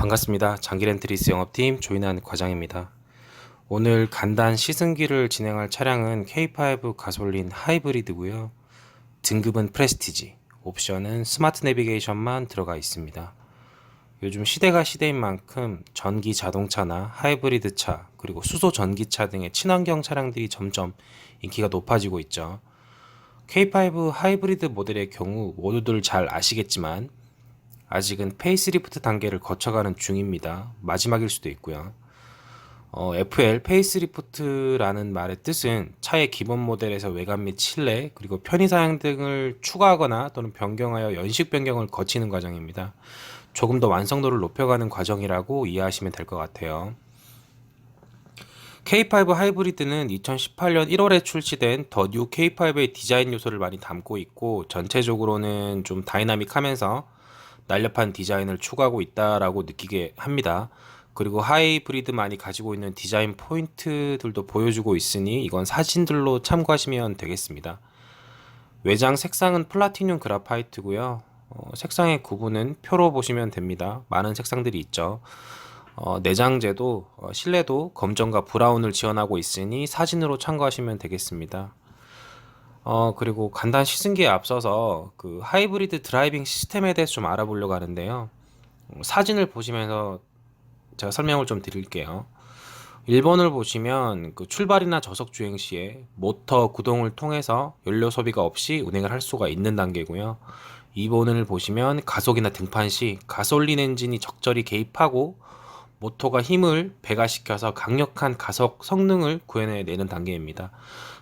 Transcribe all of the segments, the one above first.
반갑습니다. 장기렌트리스 영업팀 조인한 과장입니다. 오늘 간단 시승기를 진행할 차량은 K5 가솔린 하이브리드고요. 등급은 프레스티지, 옵션은 스마트 내비게이션만 들어가 있습니다. 요즘 시대가 시대인 만큼 전기 자동차나 하이브리드 차, 그리고 수소 전기차 등의 친환경 차량들이 점점 인기가 높아지고 있죠. K5 하이브리드 모델의 경우 모두들 잘 아시겠지만 아직은 페이스리프트 단계를 거쳐가는 중입니다. 마지막일 수도 있고요. FL 페이스리프트라는 말의 뜻은 차의 기본 모델에서 외관 및 실내 그리고 편의사양 등을 추가하거나 또는 변경하여 연식 변경을 거치는 과정입니다. 조금 더 완성도를 높여가는 과정이라고 이해하시면 될 것 같아요. K5 하이브리드는 2018년 1월에 출시된 더 뉴 K5의 디자인 요소를 많이 담고 있고 전체적으로는 좀 다이나믹하면서 날렵한 디자인을 추구하고 있다라고 느끼게 합니다. 그리고 하이브리드만이 가지고 있는 디자인 포인트들도 보여주고 있으니 이건 사진들로 참고하시면 되겠습니다. 외장 색상은 플라티늄 그라파이트고요. 색상의 구분은 표로 보시면 됩니다. 많은 색상들이 있죠. 내장재도 실내도 검정과 브라운을 지원하고 있으니 사진으로 참고하시면 되겠습니다. 그리고 간단 시승기에 앞서서 그 하이브리드 드라이빙 시스템에 대해서 좀 알아보려고 하는데요. 사진을 보시면서 제가 설명을 좀 드릴게요. 1번을 보시면 그 출발이나 저속 주행 시에 모터 구동을 통해서 연료 소비가 없이 운행을 할 수가 있는 단계고요. 2번을 보시면 가속이나 등판 시 가솔린 엔진이 적절히 개입하고 모터가 힘을 배가시켜서 강력한 가속 성능을 구현해내는 단계입니다.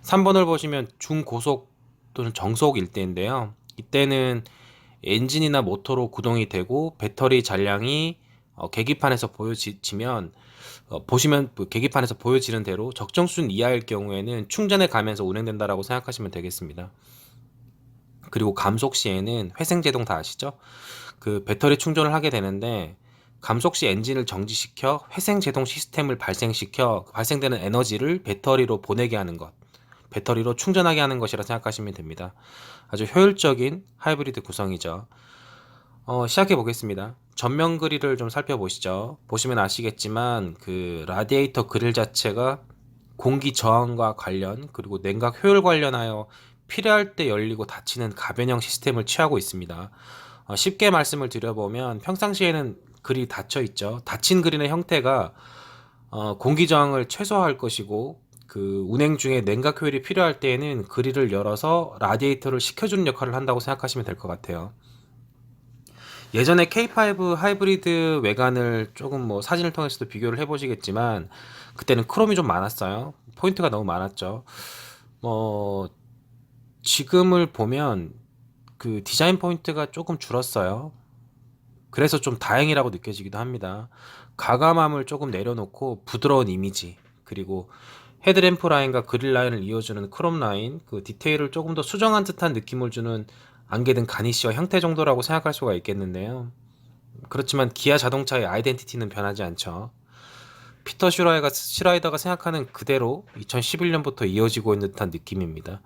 3번을 보시면 중고속 또는 정속 일대인데요. 이때는 엔진이나 모터로 구동이 되고 배터리 잔량이 계기판에서 보여지면 보시면 계기판에서 보여지는 대로 적정 수준 이하일 경우에는 충전해 가면서 운행된다라고 생각하시면 되겠습니다. 그리고 감속 시에는 회생제동 다 아시죠? 그 배터리 충전을 하게 되는데 감속 시 엔진을 정지시켜 회생제동 시스템을 발생시켜 발생되는 에너지를 배터리로 보내게 하는 것, 배터리로 충전하게 하는 것이라 생각하시면 됩니다. 아주 효율적인 하이브리드 구성이죠. 시작해 보겠습니다. 전면 그릴을 좀 살펴보시죠. 보시면 아시겠지만 그 라디에이터 그릴 자체가 공기 저항과 관련 그리고 냉각 효율 관련하여 필요할 때 열리고 닫히는 가변형 시스템을 취하고 있습니다. 쉽게 말씀을 드려보면 평상시에는 그릴이 닫혀 있죠. 닫힌 그릴의 형태가 공기 저항을 최소화할 것이고 그 운행 중에 냉각 효율이 필요할 때에는 그릴을 열어서 라디에이터를 식혀주는 역할을 한다고 생각하시면 될 것 같아요. 예전에 K5 하이브리드 외관을 조금 뭐 사진을 통해서도 비교를 해보시겠지만 그때는 크롬이 좀 많았어요. 포인트가 너무 많았죠. 지금을 보면 그 디자인 포인트가 조금 줄었어요. 그래서 좀 다행이라고 느껴지기도 합니다. 가감함을 조금 내려놓고 부드러운 이미지 그리고 헤드램프 라인과 그릴 라인을 이어주는 크롬 라인 그 디테일을 조금 더 수정한 듯한 느낌을 주는 안개 등 가니쉬와 형태 정도라고 생각할 수가 있겠는데요. 그렇지만 기아 자동차의 아이덴티티는 변하지 않죠. 피터 슈라이더가 생각하는 그대로 2011년부터 이어지고 있는 듯한 느낌입니다.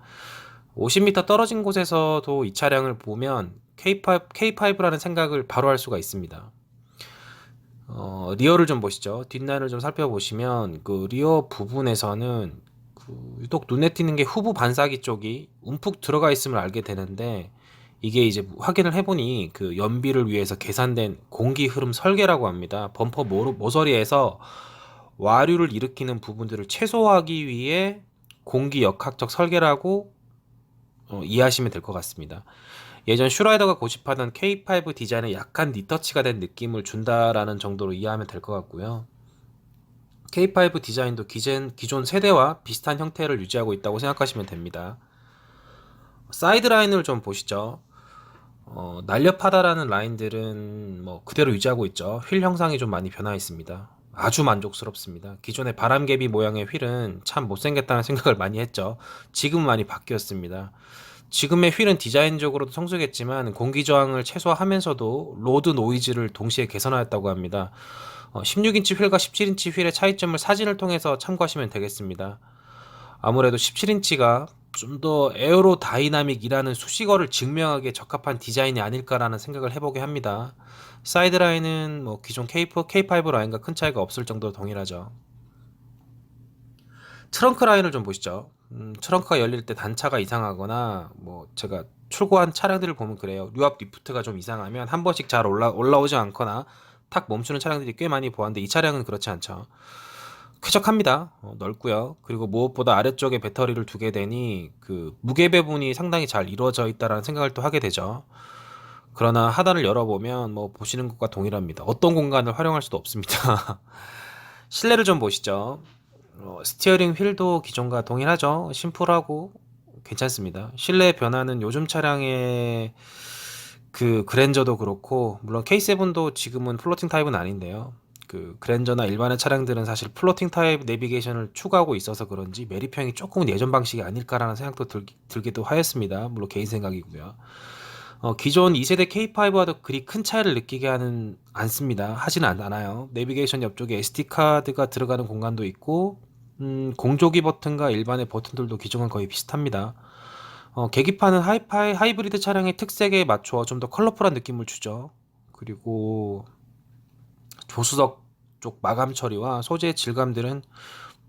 50m 떨어진 곳에서도 이 차량을 보면 K5라는 생각을 바로 할 수가 있습니다. 리어를 좀 보시죠. 뒷라인을 좀 살펴보시면 그 리어 부분에서는 그 유독 눈에 띄는 게 후부 반사기 쪽이 움푹 들어가 있음을 알게 되는데 이게 이제 확인을 해보니 그 연비를 위해서 계산된 공기 흐름 설계라고 합니다. 범퍼 모서리에서 와류를 일으키는 부분들을 최소화하기 위해 공기 역학적 설계라고 이해하시면 될 것 같습니다. 예전 슈라이더가 고집하던 K5 디자인에 약간 리터치가 된 느낌을 준다라는 정도로 이해하면 될 것 같고요. K5 디자인도 기존 세대와 비슷한 형태를 유지하고 있다고 생각하시면 됩니다. 사이드 라인을 좀 보시죠. 날렵하다라는 라인들은 뭐 그대로 유지하고 있죠. 휠 형상이 좀 많이 변화 있습니다. 아주 만족스럽습니다. 기존의 바람개비 모양의 휠은 참 못생겼다는 생각을 많이 했죠. 지금 많이 바뀌었습니다. 지금의 휠은 디자인적으로도 성숙했지만 공기 저항을 최소화하면서도 로드 노이즈를 동시에 개선하였다고 합니다. 16인치 휠과 17인치 휠의 차이점을 사진을 통해서 참고하시면 되겠습니다. 아무래도 17인치가 좀 더 에어로다이나믹이라는 수식어를 증명하기에 적합한 디자인이 아닐까라는 생각을 해보게 합니다. 사이드 라인은 뭐 기존 K5 라인과 큰 차이가 없을 정도로 동일하죠. 트렁크 라인을 좀 보시죠. 트렁크가 열릴 때 단차가 이상하거나 뭐 제가 출고한 차량들을 보면 그래요. 류압 리프트가 좀 이상하면 한 번씩 잘 올라오지 않거나 탁 멈추는 차량들이 꽤 많이 보았는데 이 차량은 그렇지 않죠. 쾌적합니다. 넓고요. 그리고 무엇보다 아래쪽에 배터리를 두게 되니 그 무게 배분이 상당히 잘 이루어져 있다라는 생각을 또 하게 되죠. 그러나 하단을 열어보면 뭐 보시는 것과 동일합니다. 어떤 공간을 활용할 수도 없습니다. 실내를 좀 보시죠. 스티어링 휠도 기존과 동일하죠. 심플하고 괜찮습니다. 실내 변화는 요즘 차량의 그 그랜저도 그렇고 물론 K7도 지금은 플로팅 타입은 아닌데요. 그 그랜저나 일반의 차량들은 사실 플로팅 타입 내비게이션을 추가하고 있어서 그런지 매립형이 조금은 예전 방식이 아닐까라는 생각도 들기도 하였습니다. 물론 개인 생각이고요. 기존 2세대 K5와도 그리 큰 차이를 느끼게 하는 않습니다. 하지는 않아요. 내비게이션 옆쪽에 SD카드가 들어가는 공간도 있고 공조기 버튼과 일반의 버튼들도 기존과 거의 비슷합니다. 계기판은 하이브리드 차량의 특색에 맞춰 좀 더 컬러풀한 느낌을 주죠. 그리고 조수석 쪽 마감 처리와 소재의 질감들은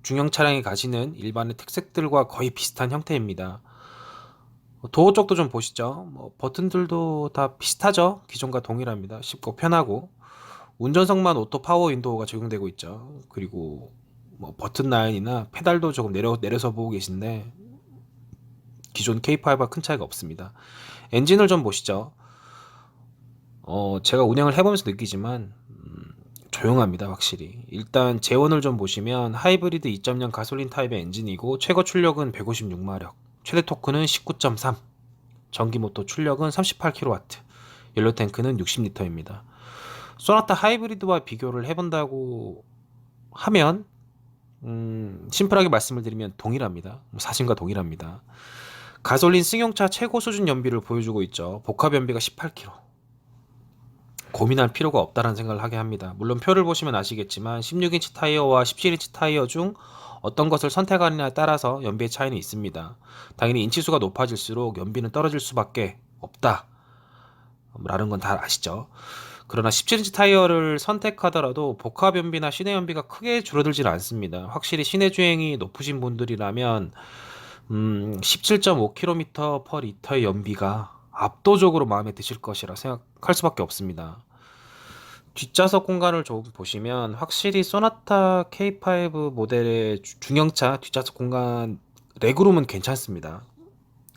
중형 차량이 가지는 일반의 특색들과 거의 비슷한 형태입니다. 도어 쪽도 좀 보시죠. 버튼들도 다 비슷하죠. 기존과 동일합니다. 쉽고 편하고 운전석만 오토 파워 윈도우가 적용되고 있죠. 그리고 뭐 버튼 라인이나 페달도 조금 내려서 보고 계신데 기존 K5와 큰 차이가 없습니다. 엔진을 좀 보시죠. 제가 운행을 해보면서 느끼지만 조용합니다. 확실히. 일단 제원을 좀 보시면 하이브리드 2.0 가솔린 타입의 엔진이고 최고 출력은 156마력, 최대 토크는 19.3, 전기 모터 출력은 38kW, 연료 탱크는 60리터입니다. 소나타 하이브리드와 비교를 해본다고 하면 심플하게 말씀을 드리면 동일합니다. 사진과 동일합니다. 가솔린 승용차 최고 수준 연비를 보여주고 있죠. 복합 연비가 18km. 고민할 필요가 없다는 생각을 하게 합니다. 물론 표를 보시면 아시겠지만 16인치 타이어와 17인치 타이어 중 어떤 것을 선택하느냐에 따라서 연비의 차이는 있습니다. 당연히 인치수가 높아질수록 연비는 떨어질 수밖에 없다 라는 건 다 아시죠. 그러나 17인치 타이어를 선택하더라도 복합 연비나 시내 연비가 크게 줄어들지는 않습니다. 확실히 시내 주행이 높으신 분들이라면 17.5km per 리터의 연비가 압도적으로 마음에 드실 것이라 생각할 수밖에 없습니다. 뒷좌석 공간을 좀 보시면 확실히 소나타 K5 모델의 중형차 뒷좌석 공간 레그룸은 괜찮습니다.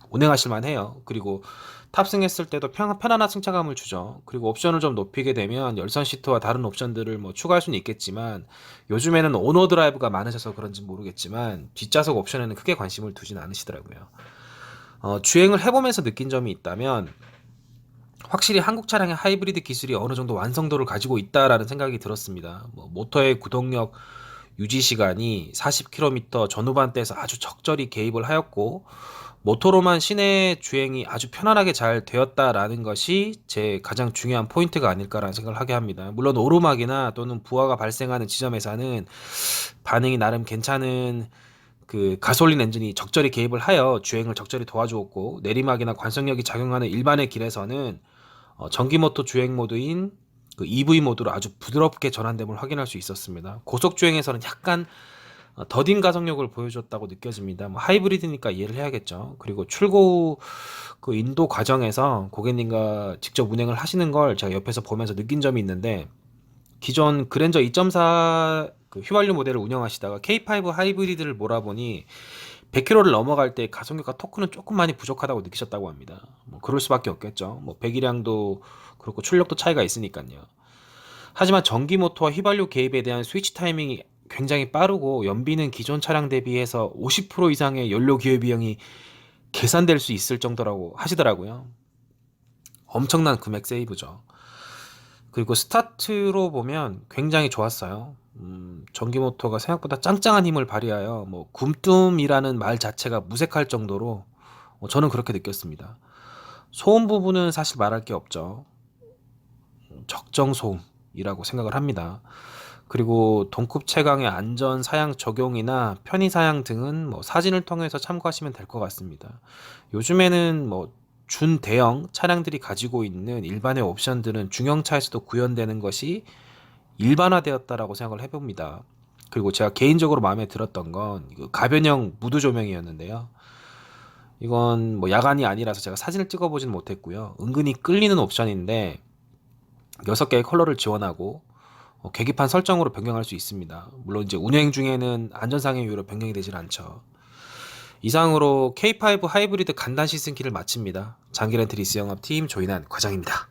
운행하실 만해요. 그리고 탑승했을 때도 편안한 승차감을 주죠. 그리고 옵션을 좀 높이게 되면 열선 시트와 다른 옵션들을 뭐 추가할 수는 있겠지만 요즘에는 오너 드라이브가 많으셔서 그런지 모르겠지만 뒷좌석 옵션에는 크게 관심을 두진 않으시더라고요. 주행을 해보면서 느낀 점이 있다면 확실히 한국 차량의 하이브리드 기술이 어느 정도 완성도를 가지고 있다라는 생각이 들었습니다. 모터의 구동력 유지 시간이 40km 전후반대에서 아주 적절히 개입을 하였고 모터로만 시내 주행이 아주 편안하게 잘 되었다라는 것이 제 가장 중요한 포인트가 아닐까라는 생각을 하게 합니다. 물론 오르막이나 또는 부하가 발생하는 지점에서는 반응이 나름 괜찮은 그 가솔린 엔진이 적절히 개입을 하여 주행을 적절히 도와주었고 내리막이나 관성력이 작용하는 일반의 길에서는 전기 모터 주행 모드인 그 EV 모드로 아주 부드럽게 전환됨을 확인할 수 있었습니다. 고속 주행에서는 약간 더딘 가속력을 보여줬다고 느껴집니다. 뭐 하이브리드니까 이해를 해야겠죠. 그리고 출고 후 그 인도 과정에서 고객님과 직접 운행을 하시는 걸 제가 옆에서 보면서 느낀 점이 있는데 기존 그랜저 2.4 그 휘발유 모델을 운영하시다가 K5 하이브리드를 몰아보니 100km를 넘어갈 때 가속력과 토크는 조금 많이 부족하다고 느끼셨다고 합니다. 뭐 그럴 수밖에 없겠죠. 뭐 배기량도 그렇고 출력도 차이가 있으니까요. 하지만 전기 모터와 휘발유 개입에 대한 스위치 타이밍이 굉장히 빠르고 연비는 기존 차량 대비해서 50% 이상의 연료 기여 비용이 계산될 수 있을 정도라고 하시더라고요. 엄청난 금액 세이브죠. 그리고 스타트로 보면 굉장히 좋았어요. 전기 모터가 생각보다 짱짱한 힘을 발휘하여 뭐 굼뜸이라는 말 자체가 무색할 정도로 저는 그렇게 느꼈습니다. 소음 부분은 사실 말할 게 없죠. 적정 소음이라고 생각을 합니다. 그리고 동급 채광의 안전 사양 적용이나 편의 사양 등은 뭐 사진을 통해서 참고하시면 될 것 같습니다. 요즘에는 뭐 준대형 차량들이 가지고 있는 일반의 옵션들은 중형차에서도 구현되는 것이 일반화되었다라고 생각을 해봅니다. 그리고 제가 개인적으로 마음에 들었던 건 이거 가변형 무드 조명이었는데요. 이건 뭐 야간이 아니라서 제가 사진을 찍어보지는 못했고요. 은근히 끌리는 옵션인데 6개의 컬러를 지원하고 계기판 설정으로 변경할 수 있습니다. 물론 이제 운행 중에는 안전상의 이유로 변경이 되질 않죠. 이상으로 K5 하이브리드 간단 시승기를 마칩니다. 장기 렌트 리스 영업팀 조인한 과장입니다.